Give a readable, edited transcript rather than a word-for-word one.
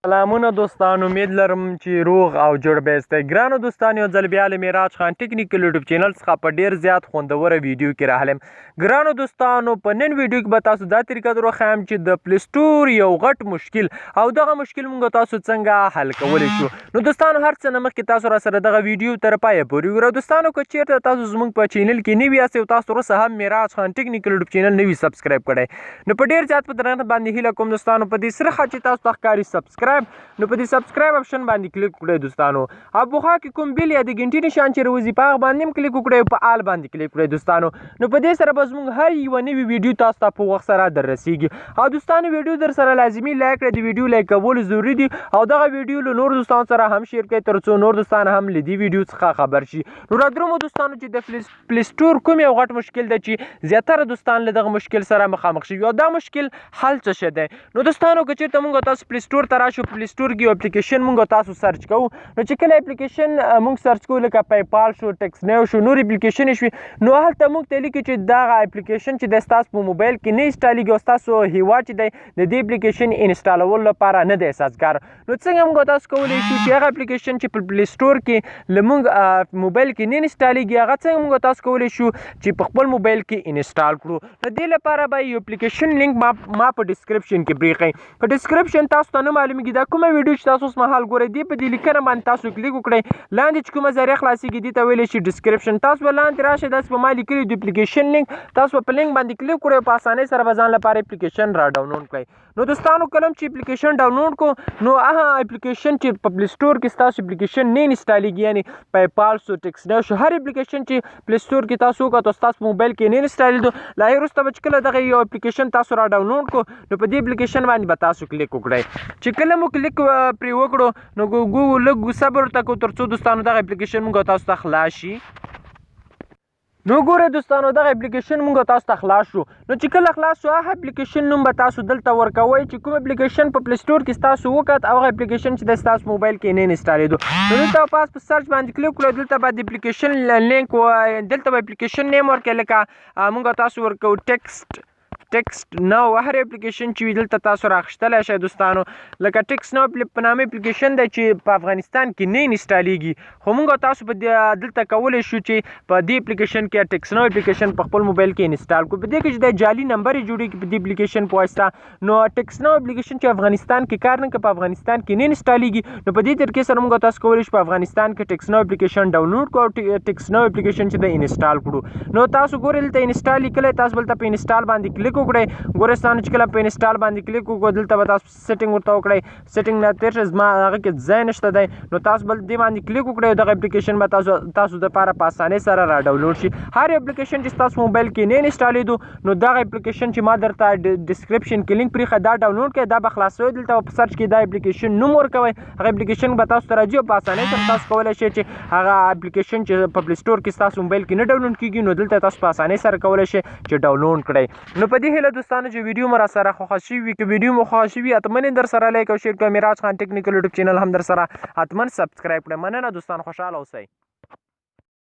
سلامونه دوستان، امید لرم چې روغ او جوړ به یاستئ. ګرانو دوستان، یو ځل بیا له میراج خان ټیکنیکل یوټیوب چینل څخه په ډیر زیات خوندوره ویډیو کې راغلم. ګرانو دوستانو، په نن ویډیو کې به تاسو دا طریقه در وښیم چې د پلیسټور یو غټ مشکل او دغه مشکل موږ تاسو څنګه حل کولی شو. نو دوستانو، هر څه نه مخکې تاسو را سره دغه ویډیو تر پایه پورې وګورئ. دوستانو، که چیرته تاسو زموږ په چینل کې نوي یاستئ او تاسو وروسته هم میراج خان ټیکنیکل یوټیوب چینل نوي سبسکرایب کړئ، نو په ډیر زیات په درنښت باندې هیله کوم دوستانو، په دې سره چې تاسو ته ښکاري سبسکرایب، نو په دې سبسکرایب اپشن باندې کلیک وکړئ دوستانو. او بخوا کې کوم بیل یا د ګنټې نشان چې راوځي په هغه باندې هم کلیک وکړئ او په آل باندې کلیک وکړئ دوستانو. نو په دې سره به زموږ هر یوه نوي ویډیو تاسو ته په وخت سره در رسیږي. او دوستانو، ویډیو در سره لازمي لایک کړئ، د ویډیو لایک کول ضروري دي او دغه ویډیو له نور دوستانو سره هم شیر کړئ ترڅو نور دوستان هم له دې ویډیو څخه خبر شي. نو راځو دوستانو چې د پلیسټور کوم یو غټ مشکل دی چې زیاتره دوستان له دغه مشکل سره مخامخ شوي او دا مشکل حل څه شی دی. نو دوستانو، که چېرته موږ تاسو پلیسټور ته راشو، پلیسټور کې یو اپلیکیشن موږ تاسو سرچ کوو، نو چې کله اپلیکیشن موږ سرچ کوو لکه پیپال شو، ټیکس نیو شو، نور اپلیکیشن شوي، نو هلته موږ ته لیکي چې دغه اپلیکیشن چې دی ستاسو په موبایل کې نه انسټالېږي او ستاسو هیواد چې دی د دې اپلیکیشن انسټالولو لپاره نه دی سازګار. نو څنګه موږ تاسو کولی شو چې هغه اپلیکیشن چې په پلیسټور کې له موږ موبایل کې نه انسټالېږي هغه څنګه موږ تاسو کولی شو چې په خپل موبایل کې انسټال کړو. د دې لپاره به یو اپلیکیشن لینک ما په ډسکرپشن کې پرېښی. په ډسکرپشن تاسو ته نه معلومیږي دا کومه ویډیو چې تاسو اوس مهال ګورئ، دې په دې لیکنه باندې تاسو کلیک وکړئ. لاندې چې کومه ذریعه خلاصیږي دې ته ویلی شي ډسکرپشن. تاسو به لاندې راشئ، داسې په ما لیکلي د اپلیکیشن لینک، تاسو به په لینک باندې کلیک وکړئ او په اسانۍ سره به ځان لپاره اپلیکیشن را ډاونلوډ کړئ. نو دوستانو، کله چې اپلیکیشن ډاونلوډ کړو، نو هغه اپلیکیشن چې په پلیسټور کې ستاسو اپلیکیشن نه انسټالېږي، یعنې پیپال شو، ټیکس نیو شو، هر اپلیکیشن چې پلیسټور کې تاسو وکړو ستاسو موبایل کې نه انسټالېدو، له هغې وروسته به چې کله دغه یو اپلیکیشن تاسو را ډاونلوډ کړو، نو په دې اپلیکیشن باندې به تاسو کلیک وکړئ. چې کله مو کلیک پرې وکړو، نو لږ صبر ورته کوو تر څو دوستانو دغه اپلیکیشن موږ تاسو ته خلاص شي. نو ګورئ دوستانو، دغه اپلیکیشن موږ تاسو ته خلاص شو. نو چې کله خلاص شو، هغه اپلیکیشن نوم به تاسو دلته ورکوئ چې کوم اپلیکیشن په پلیسټور کې ستاسو وکړ او هغه اپلیکیشن چې د ستاسو موبایل کې نه انسټالېدو، نو دلته پاس په سرچ باندې کلیک کړئ. دلته به د اپلیکیشن لینک دلته به اپلیکیشن نیم ورکړئ، لکه موږ تاسو ورکوو ټیکسټ نو. هر اپلیکیشن چې وي دلته تاسو راخیستلی شئ دوستانو، لکه ټیکس نو په نامه اپلیکیشن دی چې په افغانستان کې نه انسټالېږي، خو موږ تاسو په دلته کولی شو چې په دې اپلیکیشن کې ټیکس نو اپلیکیشن په خپل موبایل کې انسټال کړو. په دې کې چې د جعلي نمبر یې جوړېږي په دې اپلیکیشن په واسطه، نو ټیکس نو اپلیکیشن چې افغانستان کې کار نه کوي، په افغانستان کې نه انسټالېږي، نو په دې طریقې سره موږ تاسو کولی شو په افغانستان کې ټیکس نو اپلیکیشن ډاونلوډ کړو او ټیکس نو اپلیکیشن چې دی انسټال کړو. نو تاسو ګورئ دلته انسټال لیکلی، تاسو بلته په انسټال باندې کلیک وکړئ. ګورئ چې کله په انسټال باندې کلیک وکړو، دلته به تاسو سیټینګ ورته وکړئ. سیټینګ نه تېر شئ، زما هغه کې ځای نشته دی، نو تاسو بل دې باندې کلیک وکړئ او دغه اپلیکیشن به تاسو دپاره په اسانۍ سره را ډاونلوډ شي. هر اپلیکیشن چې ستاسو موبایل کې نه انسټالېدو، نو دغه اپلیکیشن چې ما درته ډسکرپشن کې لینک پرېښی دا ډاونلوډ کړئ، دا به خلاصوئ. دلته په سرچ کې دا اپلیکیشن نوم ورکوئ، هغه اپلیکیشن به تاسو ته راځي او په اسانۍ سره تاسو کولی شئ چې هغه اپلیکیشن چې په پلیسټور کې ستاسو موبایل کې نه ډاونلوډ کېږي، نو دلته تاسو په اسانۍ سره کولی شئ چې ډاونلوډ کړئ. نو په دې هیله دوستانو چې ویډیو مو را سره خوښه شوي وي، که ویډیو مو خوښه شوي وي حتمن یې در سره لایک او شیر کړئ. میراج خان ټیکنیکل یوټیوب چینل هم در سره حتمن سبسکرایب کړئ. مننه دوستان، خوشحاله اوسئ.